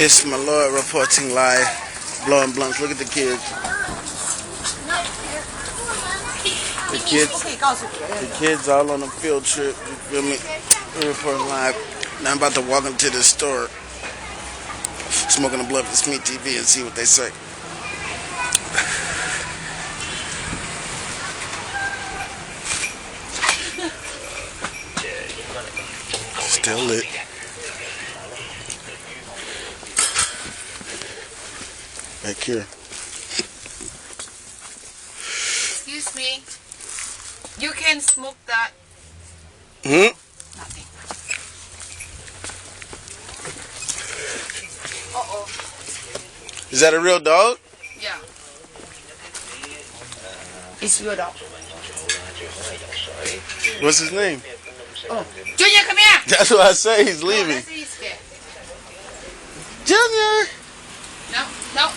It's my Lord reporting live, blowing blunts. Look at the kids. The kids all on a field trip. You feel me? We're reporting live. Now I'm about to walk into the store, smoking a blunt with Smith TV and see what they say. Still lit. Back here. Excuse me. You can smoke that. Nothing. Uh-oh. Is that a real dog? Yeah. It's real dog. What's his name? Oh. Junior, come here. That's what I say. He's No, leaving. that's what he's scared. Junior. No, no.